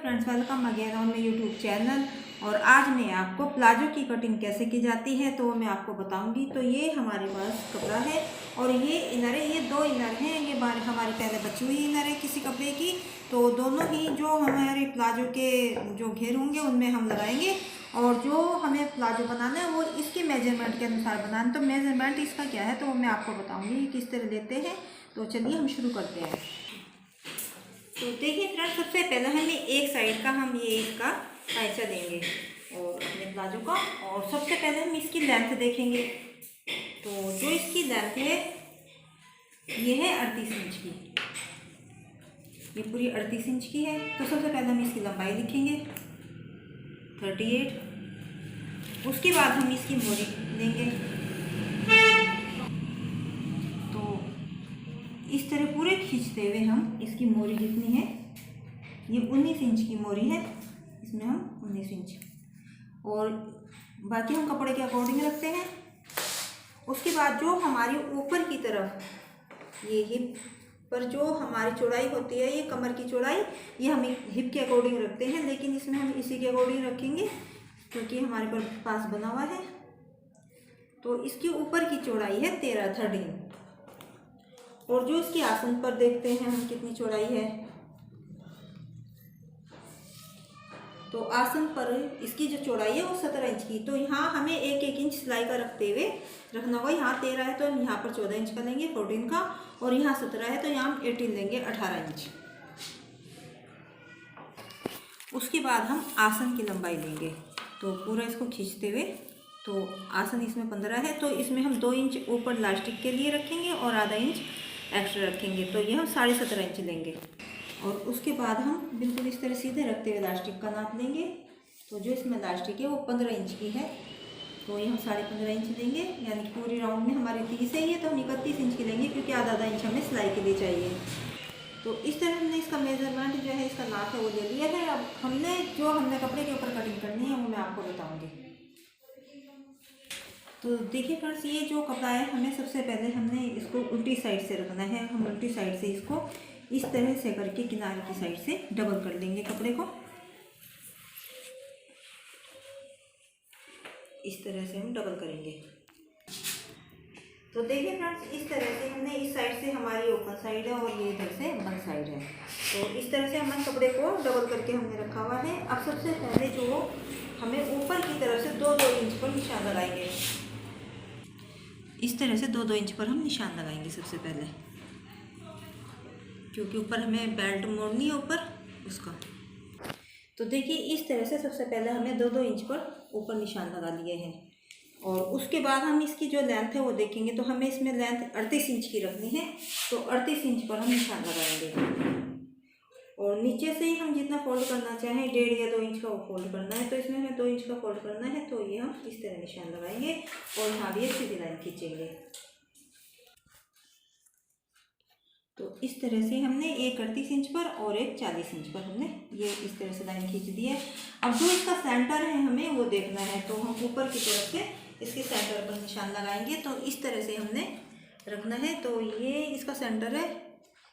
Friends, welcome again on my YouTube channel. और आज मैं आपको प्लाजो की कटिंग कैसे की जाती है तो मैं आपको बताऊंगी। तो ये हमारे पास कपड़ा है और ये इनर है, ये दो इनर हैं। ये हमारे पहले बची हुई इनर है किसी कपड़े की। तो दोनों ही जो हमारे प्लाजो के जो घेर होंगे उनमें हम लगाएंगे और जो हमें प्लाजो बनाना है वो इसके मेजरमेंट के अनुसार बनाना। तो मेजरमेंट इसका क्या है तो मैं आपको बताऊँगी किस तरह लेते हैं। तो चलिए हम शुरू करते हैं। तो देखिए फ्रेंड्स, सबसे पहले हमें एक साइड का हम ये इसका पैंचा देंगे और अपने प्लाजो का। और सबसे पहले हम इसकी लेंथ देखेंगे। तो जो इसकी लेंथ है ये है 38 इंच की, ये पूरी 38 इंच की है। तो सबसे पहले हम इसकी लंबाई लिखेंगे 38। उसके बाद हम इसकी मोरी लेंगे। इस तरह पूरे खींचते हुए हम इसकी मोरी जितनी है, ये 19 इंच की मोरी है, इसमें हम 19 इंच और बाकी हम कपड़े के अकॉर्डिंग रखते हैं। उसके बाद जो हमारी ऊपर की तरफ ये हिप पर जो हमारी चौड़ाई होती है, ये कमर की चौड़ाई, ये हम हिप के अकॉर्डिंग रखते हैं, लेकिन इसमें हम इसी के अकॉर्डिंग रखेंगे क्योंकि हमारे पास बना हुआ है। तो इसकी ऊपर की चौड़ाई है 13 और जो इसकी आसन पर देखते हैं हम कितनी चौड़ाई है। तो आसन पर इसकी जो चौड़ाई है वो 17 इंच की। तो यहाँ हमें एक इंच सिलाई का रखते हुए रखना होगा। यहाँ 13 है तो हम यहाँ पर 14 इंच का लेंगे 14 का, और यहाँ 17 है तो यहाँ हम 18 लेंगे 18 इंच। उसके बाद हम आसन की लंबाई लेंगे। तो पूरा इसको खींचते हुए, तो आसन इसमें 15 है तो इसमें हम 2 इंच ऊपर इलास्टिक के लिए रखेंगे और आधा इंच एक्स्ट्रा रखेंगे। तो ये हम 17.5 इंच लेंगे। और उसके बाद हम बिल्कुल इस तरह सीधे रखते हुए इलास्टिक का नाप लेंगे। तो जो इसमें इलास्टिक है वो 15 इंच की है, तो ये हम 15.5 इंच लेंगे। यानी पूरी राउंड में हमारे 30 है ये, तो हम 31 इंच की लेंगे क्योंकि आधा इंच हमें सिलाई के लिए चाहिए। तो इस तरह हमने इसका मेजरमेंट जो है, इसका नाप है वो ले लिया है। अब हमने कपड़े के ऊपर कटिंग करनी है वो मैं आपको बताऊँगी। तो देखिए फ्रेंड्स, ये जो कपड़ा है हमें सबसे पहले हमने इसको उल्टी साइड से रखना है। हम उल्टी साइड से इसको इस तरह से करके किनारे की साइड से डबल कर लेंगे कपड़े को। इस तरह से हम डबल करेंगे। तो देखिए फ्रेंड्स, इस तरह से हमने इस साइड से हमारी ओपन साइड है और ये इधर से बंद साइड है। तो इस तरह से हमने कपड़े को डबल करके हमने रखा हुआ है। अब सबसे पहले जो हमें ऊपर की तरफ से 2-2 इंच पर निशान लगाएंगे। इस तरह से 2-2 इंच पर हम निशान लगाएंगे सबसे पहले, क्योंकि ऊपर हमें बेल्ट मोड़नी है ऊपर उसका। तो देखिए इस तरह से सबसे पहले हमने 2-2 इंच पर ऊपर निशान लगा लिए हैं। और उसके बाद हम इसकी जो लेंथ है वो देखेंगे। तो हमें इसमें लेंथ 38 इंच की रखनी है, तो 38 इंच पर हम निशान लगाएंगे। और नीचे से ही हम जितना फोल्ड करना चाहें, 1.5 या 2 इंच का वो फोल्ड करना है, तो इसमें हमें 2 इंच का फोल्ड करना है। तो ये हम इस तरह निशान लगाएंगे और यहाँ भी एक सीधी लाइन खींचेंगे। तो इस तरह से हमने एक 38 इंच पर और एक 40 इंच पर हमने ये इस तरह से लाइन खींच दी है। अब जो इसका सेंटर है हमें वो देखना है, तो हम ऊपर की तरफ से इसके सेंटर पर निशान लगाएंगे। तो इस तरह से हमने रखना है। तो ये इसका सेंटर है,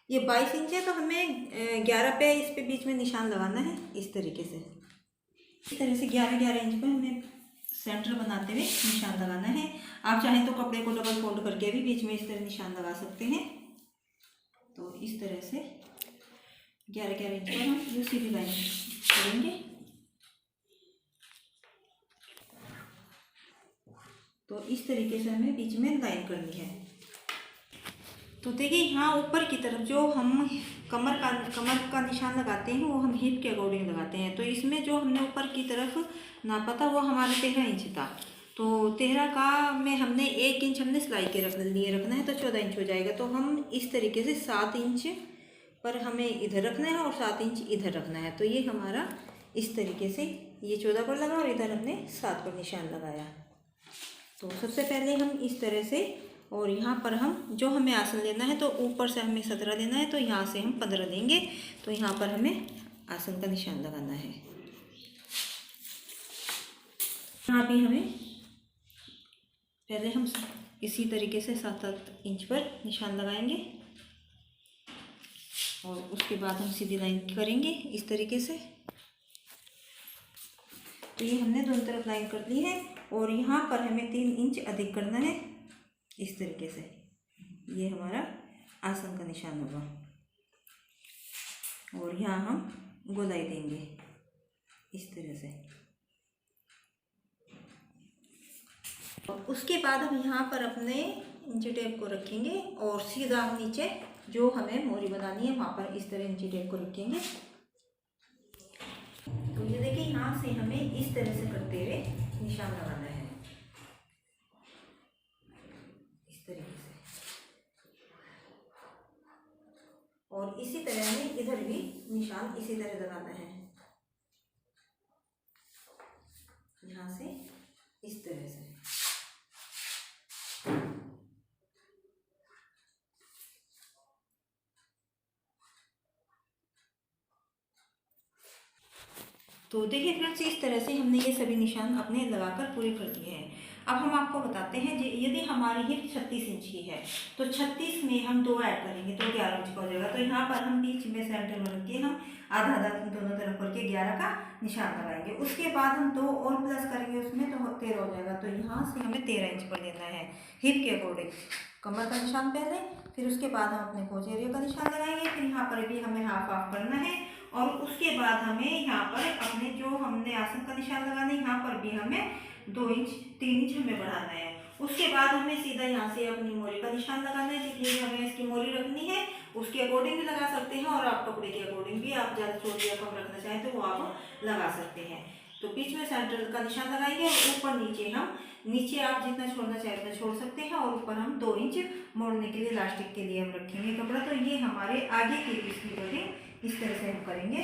ये 22 इंच है, तो हमें 11 पे इस पे बीच में निशान लगाना है इस तरीके से। इस तरह से 11-11 इंच पर हमें सेंटर बनाते हुए निशान लगाना है। आप चाहें तो कपड़े को डबल फोल्ड करके भी बीच में इस तरह निशान लगा सकते हैं। तो इस तरह से 11-11 इंच पर हम ये सीधी लाइन करेंगे। तो इस तरीके से हमें बीच में लाइन करनी है। तो देखिए यहाँ ऊपर की तरफ जो हम कमर का निशान लगाते हैं वो हम हिप के अकॉर्डिंग लगाते हैं। तो इसमें जो हमने ऊपर की तरफ नापा था वो हमारा 13 इंच था। तो 13 का में हमने 1 इंच हमने सिलाई के रखना है, तो 14 इंच हो जाएगा। तो हम इस तरीके से 7 इंच पर हमें इधर रखना है और 7 इंच इधर रखना है। तो ये हमारा इस तरीके से ये 14 पर लगा और इधर हमने 7 पर निशान लगाया। तो सबसे पहले हम इस तरह से, और यहाँ पर हम जो हमें आसन लेना है तो ऊपर से हमें 17 लेना है, तो यहाँ से हम 15 लेंगे। तो यहाँ पर हमें आसन का निशान लगाना है। यहाँ भी हमें पहले हम इसी तरीके से 7-7 इंच पर निशान लगाएंगे और उसके बाद हम सीधी लाइन करेंगे इस तरीके से। तो ये हमने दोनों तरफ लाइन कर ली है और यहाँ पर हमें 3 इंच अधिक करना है इस तरीके से। ये हमारा आसन का निशान होगा और यहाँ हम गोलाई देंगे इस तरह से। उसके बाद हम यहाँ पर अपने इंची टेप को रखेंगे और सीधा हम नीचे जो हमें मोरी बनानी है वहाँ पर इस तरह इंची टेप को रखेंगे। तो ये देखिए यहाँ से हमें इस तरह से करते हुए निशान लगाना है इस तरीके से, और इसी तरह हमें इधर भी निशान इसी तरह लगाना है, यहाँ से इस तरह से। तो देखिए फ्रेंड्स, इस तरह से हमने ये सभी निशान अपने लगाकर पूरे कर लिए हैं। अब हम आपको बताते हैं यदि हमारी हिप 36 इंच की है तो 36 में हम 2 ऐड करेंगे तो 11 इंच का हो जाएगा। तो यहाँ पर हम बीच में सेंटर में रख के हम आधा आधा दोनों तरफ करके 11 का निशान लगाएंगे। उसके बाद हम 2 और प्लस करेंगे उसमें तो 13 हो जाएगा। तो यहाँ से हमें 13 इंच पर देना है हिप के अकॉर्डिंग, कमर का निशान पहले, फिर उसके बाद हम अपने पोज एरिया का निशान लगाएंगे। फिर यहाँ पर भी हमें हाफ करना है और उसके बाद हमें यहाँ पर अपने जो हमने आसन का निशान लगाना है यहाँ पर भी हमें 2 इंच 3 इंच हमें बढ़ाना है। उसके बाद हमें सीधा यहाँ से अपनी मोरी का निशान लगाना है। जितनी हमें इसकी मोरी रखनी है उसके अकॉर्डिंग भी लगा सकते हैं और आप कपड़े के अकॉर्डिंग भी आप ज़्यादा छोटी या कम रखना चाहें तो वो आप लगा सकते हैं। तो बीच में सेंटर का निशान लगाएंगे और ऊपर नीचे आप जितना छोड़ना चाहें उतना छोड़ सकते हैं और ऊपर हम 2 इंच मोड़ने के लिए इलास्टिक के लिए हम रखेंगे कपड़ा। तो ये हमारे आगे की पीस की कटिंग इस तरह से हम करेंगे।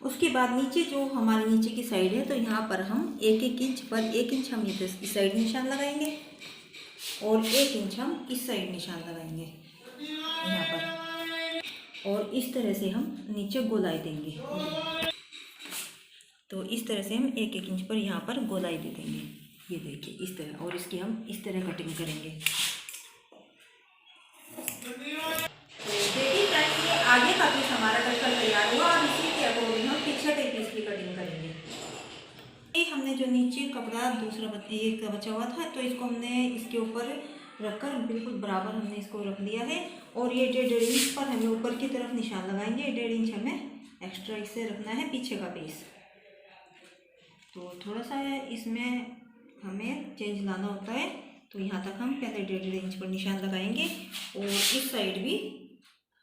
उसके बाद नीचे जो हमारे नीचे की साइड है तो यहाँ पर हम 1-1 इंच पर 1 इंच हम इस साइड निशान लगाएंगे और 1 इंच हम इस साइड निशान लगाएंगे यहाँ पर, और इस तरह से हम नीचे गोलाई देंगे। तो इस तरह से हम 1-1 इंच पर यहाँ पर गोलाई दे देंगे, ये देखिए इस तरह, और इसकी हम इस तरह कटिंग करेंगे। आगे का पीस हमारा कटकर तैयार हुआ और इसी के अकॉर्डिंग हम पीछे के पीस की कटिंग करेंगे। ये हमने जो नीचे कपड़ा दूसरा एक बचा हुआ था तो इसको हमने इसके ऊपर रखकर बिल्कुल बराबर हमने इसको रख दिया है और ये 1.5 इंच पर हमें ऊपर की तरफ निशान लगाएंगे। 1.5 इंच हमें एक्स्ट्रा इससे रखना है पीछे का पीस। तो थोड़ा सा इसमें हमें चेंज लाना होता है, तो यहाँ तक हम पहले 1.5 इंच पर निशान लगाएंगे और इस साइड भी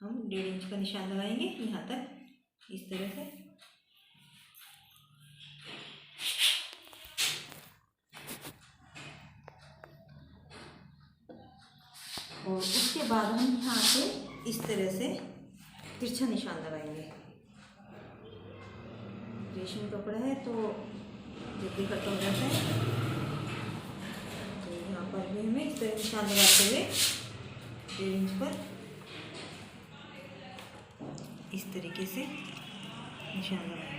हम 1.5 इंच का निशान लगाएंगे यहाँ तक इस तरह से। और उसके बाद हम यहाँ से इस तरह से तिरछा निशान लगाएंगे। रेशमी कपड़ा है तो जल्दी कट हो जाता है, तो यहाँ पर भी हमें इस तरह निशान लगाते हुए 1.5 इंच पर इस तरीके से निशान लगाएंगे।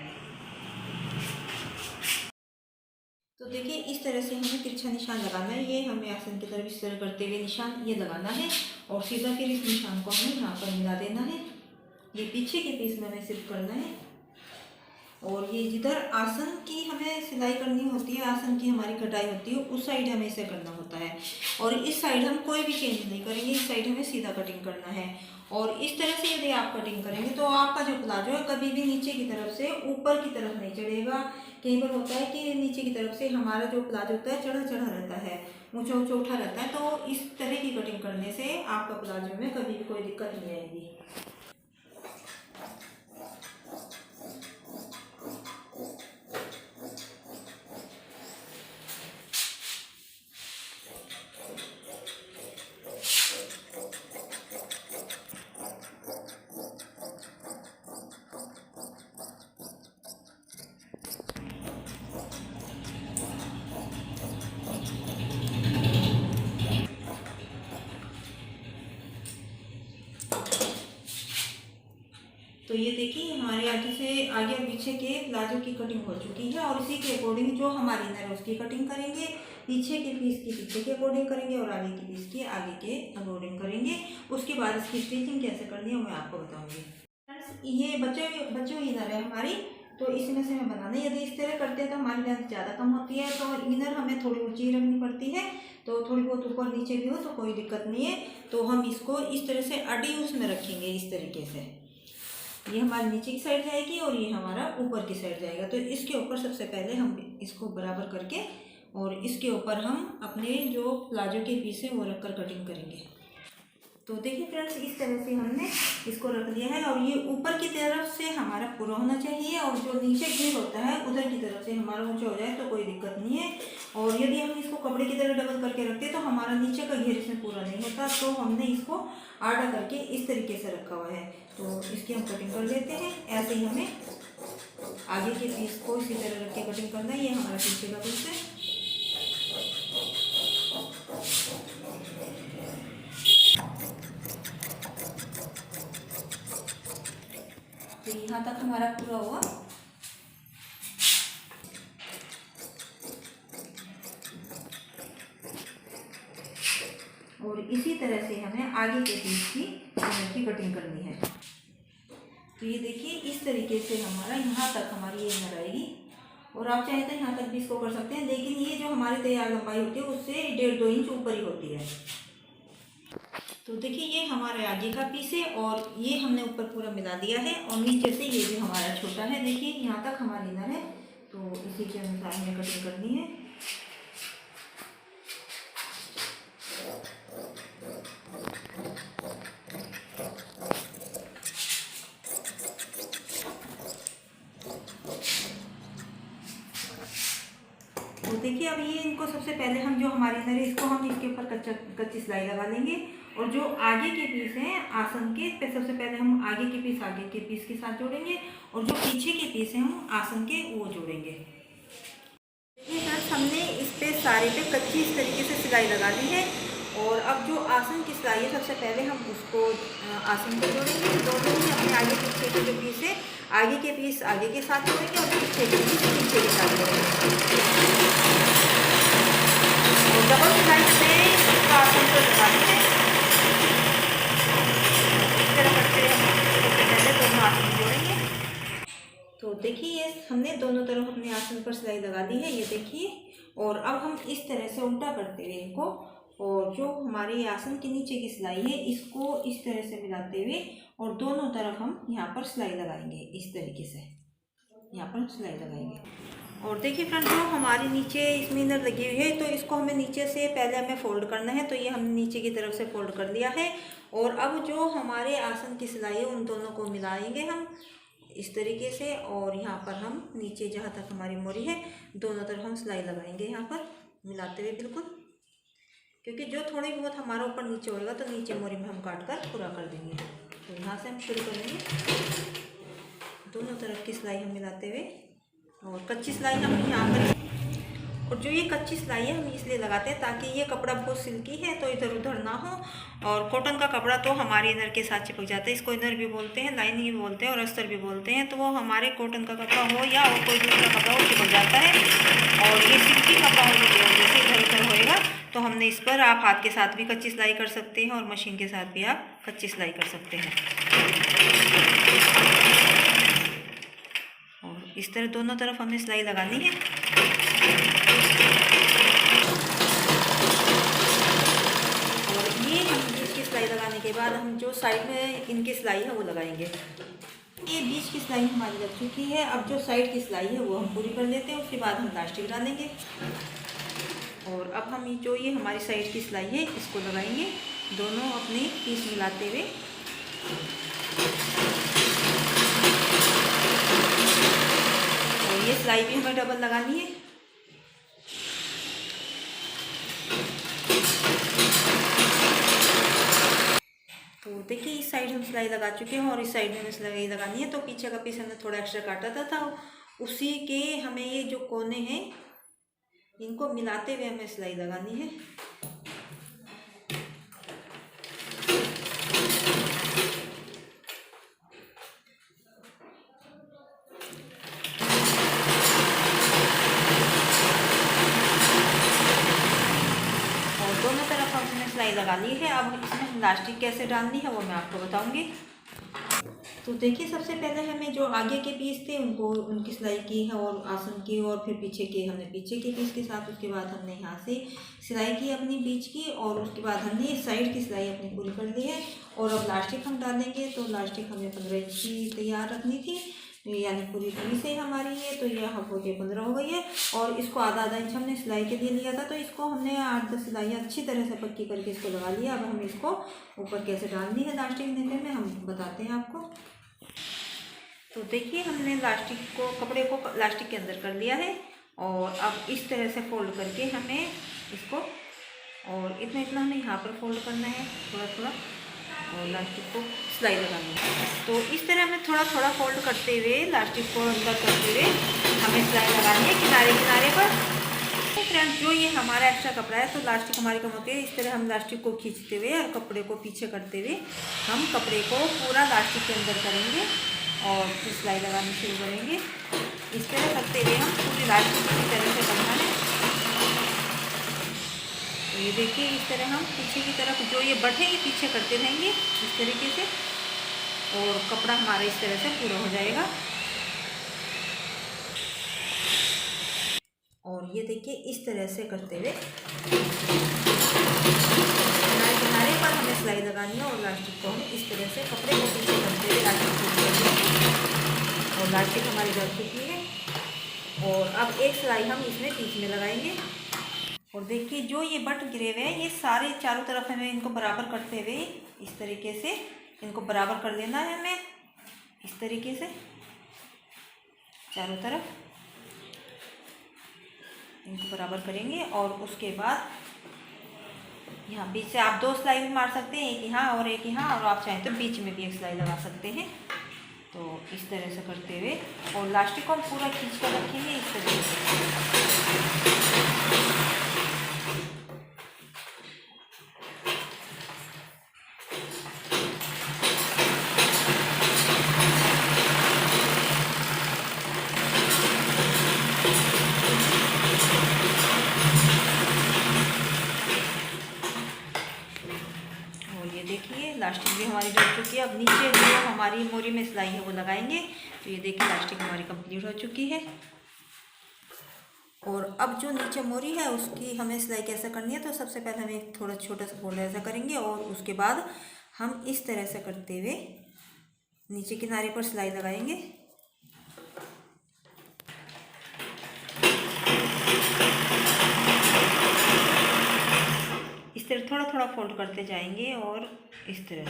तो देखिए इस तरह से हमें तिरछा निशान लगाना है। ये हमें आसन की तरफ इस तरह करते हुए निशान ये लगाना है और सीधा फिर इस निशान को हमें यहाँ पर मिला देना है। ये पीछे के पीस में हमें सिर्फ करना है और ये जिधर आसन की हमें सिलाई करनी होती है, आसन की हमारी कटाई होती है, उस साइड हमें इसे करना होता है और इस साइड हम कोई भी चेंज नहीं करेंगे। इस साइड हमें सीधा कटिंग करना है और इस तरह से यदि आप कटिंग करेंगे तो आपका जो प्लाजो है कभी भी नीचे की तरफ से ऊपर की तरफ नहीं चढ़ेगा। कई बार होता है कि नीचे की तरफ से हमारा जो प्लाजो होता है चढ़ा चढ़ा रहता है, ऊंचा ऊंचा उठा रहता है। तो इस तरह की कटिंग करने से आपका प्लाजो में कभी भी कोई दिक्कत नहीं आएगी। ये देखिए हमारे आगे और पीछे के प्लाजो की कटिंग हो चुकी है और इसी के अकॉर्डिंग जो हमारी इनर है उसकी कटिंग करेंगे। पीछे के पीस की पीछे के अकॉर्डिंग करेंगे और आगे के पीस की आगे के अकॉर्डिंग करेंगे। उसके बाद इसकी स्टिचिंग कैसे करनी है मैं आपको बताऊंगी। ये बच्चों की इनर है हमारी, तो इसमें से हमें बनाना है। यदि इस तरह करते हैं तो हमारी लेंथ ज़्यादा कम होती है, तो इनर हमें थोड़ी ऊंची रखनी पड़ती है, तो थोड़ी बहुत ऊपर नीचे भी हो तो कोई दिक्कत नहीं है। तो हम इसको इस तरह से अड़ी उसमें रखेंगे इस तरीके से। ये हमारी नीचे की साइड जाएगी और ये हमारा ऊपर की साइड जाएगा। तो इसके ऊपर सबसे पहले हम इसको बराबर करके और इसके ऊपर हम अपने जो प्लाजो के पीस है वो रखकर कटिंग करेंगे। तो देखिए फ्रेंड्स, इस तरह से हमने इसको रख दिया है और ये ऊपर की तरफ से हमारा पूरा होना चाहिए और जो नीचे घेर होता है उधर की तरफ से हमारा ऊंचा हो जाए तो कोई दिक्कत नहीं है। और यदि हम इसको कपड़े की तरह डबल करके रखते हैं तो हमारा नीचे का घेर इसमें पूरा नहीं होता, तो हमने इसको आड़ा करके इस तरीके से रखा हुआ है। तो इसकी हम कटिंग कर लेते हैं। ऐसे ही हमें आगे के पीस को इसी तरह रख के कटिंग करना है। ये हमारा पीछे का पीस है। तो यहाँ तक हमारा पूरा हुआ। और इसी तरह से हमें आगे के पीस की कटिंग करनी है। तो ये देखिए इस तरीके से हमारा यहाँ तक हमारी ये इनर आएगी और आप चाहें तो यहाँ तक भी इसको कर सकते हैं, लेकिन ये जो हमारी तैयार लंबाई होती है उससे 1.5-2 इंच ऊपर ही होती है। तो देखिए ये हमारे आगे का पीस है और ये हमने ऊपर पूरा मिला दिया है और नीचे से ये जो हमारा छोटा है, देखिए यहाँ तक हमारी इनर है, तो इसी के अनुसार हमें कटिंग करनी है। तो देखिए अब ये इनको सबसे पहले हम जो हमारी इनर है इसको हम इसके ऊपर कच्ची सिलाई लगा लेंगे और जो आगे के पीस हैं आसन के पे सबसे पहले हम आगे के पीस के साथ जोड़ेंगे और जो पीछे के पीस हैं हम आसन के वो जोड़ेंगे। देखिए फ्रेंड्स, हमने इस पे सारे पे कच्ची इस तरीके से सिलाई लगा दी है और अब जो आसन की सिलाई है सबसे पहले हम उसको आसन को जोड़ेंगे। दोनों ही अपने आगे पीछे के जो पीस है आगे के पीस आगे के साथ जोड़ेंगे और पीछे के पीस पीछे के साथ जोड़ेंगे। और डबल सिलाई से इसका आसन को लगाना है। इस तरह करके हम सबसे पहले दोनों आसन जोड़ेंगे। तो देखिए ये हमने दोनों तरफ अपने आसन पर सिलाई लगा दी है, ये देखिए। और अब हम इस तरह से उल्टा करते हुए इनको और जो हमारे आसन के नीचे की सिलाई है इसको इस तरह से मिलाते हुए और दोनों तरफ हम यहाँ पर सिलाई लगाएंगे। इस तरीके से यहाँ पर सिलाई लगाएंगे। और देखिए फ्रेंड, जो हमारी नीचे इसमें इनर लगी हुई है तो इसको हमें नीचे से पहले हमें फोल्ड करना है। तो ये हमने नीचे की तरफ से फोल्ड कर लिया है और अब जो हमारे आसन की सिलाई है उन दोनों को मिलाएंगे हम इस तरीके से और यहाँ पर हम नीचे जहाँ तक हमारी मोरी है दोनों तरफ हम सिलाई लगाएंगे यहाँ पर मिलाते हुए बिल्कुल, क्योंकि जो थोड़ी बहुत हमारा ऊपर नीचे होगा तो नीचे मोरी में हम काट कर पूरा कर देंगे। तो यहाँ से हम शुरू करेंगे, दोनों तरफ की सिलाई हम मिलाते हुए और कच्ची सिलाई हम यहाँ पर। और जो ये कच्ची सिलाई है हम इसलिए लगाते हैं ताकि ये कपड़ा बहुत सिल्की है तो इधर उधर ना हो। और कॉटन का कपड़ा तो हमारे इनर के साथ चिपक जाता है, इसको इनर भी बोलते हैं, लाइनिंग भी बोलते हैं और अस्तर भी बोलते हैं। तो वो हमारे कॉटन का कपड़ा हो या और कोई दूसरा कपड़ा हो चिपक जाता है। और ये सिल्की कपड़ा होने की वजह से इधर उधर होएगा। तो हमने इस पर आप हाथ के साथ भी कच्ची सिलाई कर सकते हैं और मशीन के साथ भी आप कच्ची सिलाई कर सकते हैं। और इस तरह दोनों तरफ हमें सिलाई लगानी है। और ये हम बीच की सिलाई लगाने के बाद हम जो साइड में इनकी सिलाई है वो लगाएंगे। ये बीच की सिलाई हमारी लग चुकी है। अब जो साइड की सिलाई है वो हम पूरी कर लेते हैं, उसके बाद हम प्लास्टिक डालेंगे। और अब हम जो ये हमारी साइड की सिलाई है इसको लगाएंगे दोनों अपने पीस मिलाते हुए। और ये सिलाई भी हमें डबल लगानी है। तो देखिए इस साइड हम सिलाई लगा चुके हैं और इस साइड में हमें सिलाई लगानी है। तो पीछे का पीस हमने थोड़ा एक्स्ट्रा काटा था उसी के हमें ये जो कोने हैं इनको मिलाते हुए हमें सिलाई लगानी है। हमने सिलाई लगा ली है। अब इसमें इलास्टिक कैसे डालनी है वो मैं आपको बताऊंगी। तो देखिए, सबसे पहले हमें जो आगे के पीस थे उनको उनकी सिलाई की है, और आसन की, और फिर पीछे के हमने पीछे के पीस के साथ, उसके बाद हमने यहाँ से सिलाई की अपनी बीच की, और उसके बाद हमने साइड की सिलाई अपनी पूरी कर ली है। और अब लास्टिक हम डालेंगे। तो लास्टिक हमें 15 इंच की तैयार रखनी थी, यानी पूरी पूरी से हमारी है, तो यह हो गई 15 हो गई है। और इसको आधा आधा इंच हमने सिलाई के लिए लिया था, तो इसको हमने 8-10 सिलाई अच्छी तरह से पक्की करके इसको लगा लिया। अब हम इसको ऊपर कैसे डालनी है लास्टिक देने में हम बताते हैं आपको। तो देखिए, हमने लास्टिक को, कपड़े को लास्टिक के अंदर कर लिया है, और अब इस तरह से फोल्ड करके हमें इसको, और इतना इतना हमें यहाँ पर फोल्ड करना है थोड़ा थोड़ा, और लास्टिक को सिलाई लगानी है। तो इस तरह हमें थोड़ा थोड़ा फोल्ड करते हुए, लास्टिक को अंदर करते हुए हमें सिलाई लगानी है किनारे किनारे पर। फ्रेंड्स, जो ये हमारा एक्स्ट्रा कपड़ा है, तो लास्टिक हमारी कम होती है, इस तरह हम लास्टिक को खींचते हुए और कपड़े को पीछे करते हुए हम कपड़े को पूरा लास्टिक के अंदर करेंगे, और फिर सिलाई लगानी शुरू करेंगे। इस तरह करते हुए हम पूरी लास्टिक की तरह से करना है। तो ये देखिए, इस तरह हम पीछे की तरफ जो ये बट है ये पीछे करते रहेंगे इस तरीके से, और कपड़ा हमारा इस तरह से पूरा हो जाएगा। और ये देखिए, इस तरह से करते हुए किनारे किनारे पर हमें सिलाई लगानी है, और लास्टिक को हम इस तरह से कपड़े को पीछे करते हुए लास्टिक को करेंगे। और लास्टिक हमारी लग चुकी है, और अब एक सिलाई हम इसमें बीच में लगाएंगे। और देखिए, जो ये बट गिरे हुए हैं ये सारे चारों तरफ हमें इनको बराबर करते हुए इस तरीके से इनको बराबर कर लेना है हमें, इस तरीके से चारों तरफ इनको बराबर करेंगे। और उसके बाद यहाँ बीच से आप 2 सिलाई भी मार सकते हैं, एक यहाँ और एक यहाँ, और आप चाहें तो बीच में भी एक सिलाई लगा सकते हैं। तो इस तरह से करते हुए, और लास्टिक को हम पूरा खींच कर रखेंगे इस तरीके से। ये देखिए, लास्टिक भी हमारी लग चुकी है। अब नीचे जो हमारी मोरी में सिलाई है वो लगाएंगे। तो ये देखिए, लास्टिक हमारी कंप्लीट हो चुकी है। और अब जो नीचे मोरी है उसकी हमें सिलाई कैसे करनी है, तो सबसे पहले हम एक थोड़ा छोटा सा फोल्ड ऐसा करेंगे, और उसके बाद हम इस तरह से करते हुए नीचे किनारे पर सिलाई लगाएंगे। इस तरह थोड़ा थोड़ा फोल्ड करते जाएंगे, और इस तरह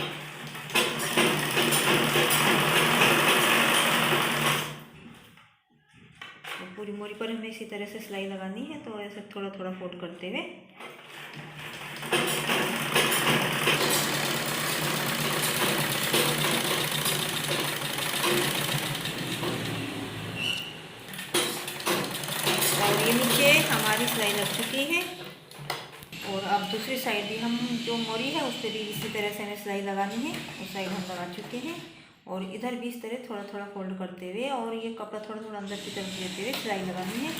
तो पूरी मोरी पर हमें इसी तरह से सिलाई लगानी है। तो ऐसे थोड़ा थोड़ा फोल्ड करते हुए और ये नीचे हमारी सिलाई लग चुकी है। और अब दूसरी साइड भी हम जो मोरी है उस पर भी इसी तरह से हमें सिलाई लगानी है। उस साइड हम लगा चुके हैं, और इधर भी इस तरह थोड़ा थोड़ा फोल्ड करते हुए, और ये कपड़ा थोड़ा थोड़ा अंदर की तरफ देते हुए सिलाई लगानी है।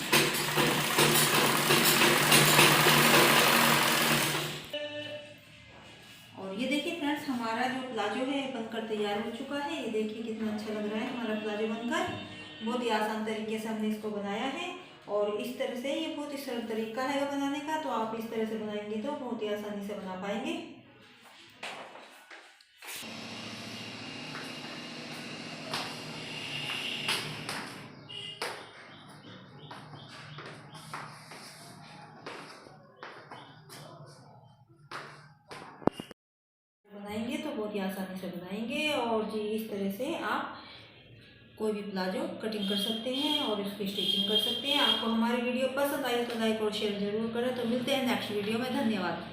और ये देखिए फ्रेंड्स, हमारा जो प्लाजो है बनकर तैयार हो चुका है। ये देखिए कितना अच्छा लग रहा है हमारा प्लाजो बनकर। बहुत ही आसान तरीके से हमने इसको बनाया है, और इस तरह से ये बहुत ही सरल तरीका है बनाने का। तो आप इस तरह से बनाएंगे तो बहुत ही आसानी से बना पाएंगे। बनाएंगे तो बहुत ही आसानी से बनाएंगे, और जी इस तरह से आप कोई भी प्लाजो कटिंग कर सकते हैं और उसकी स्टिचिंग कर सकते हैं। आपको हमारी वीडियो पसंद आई तो लाइक और शेयर जरूर करें। तो मिलते हैं नेक्स्ट वीडियो में। धन्यवाद।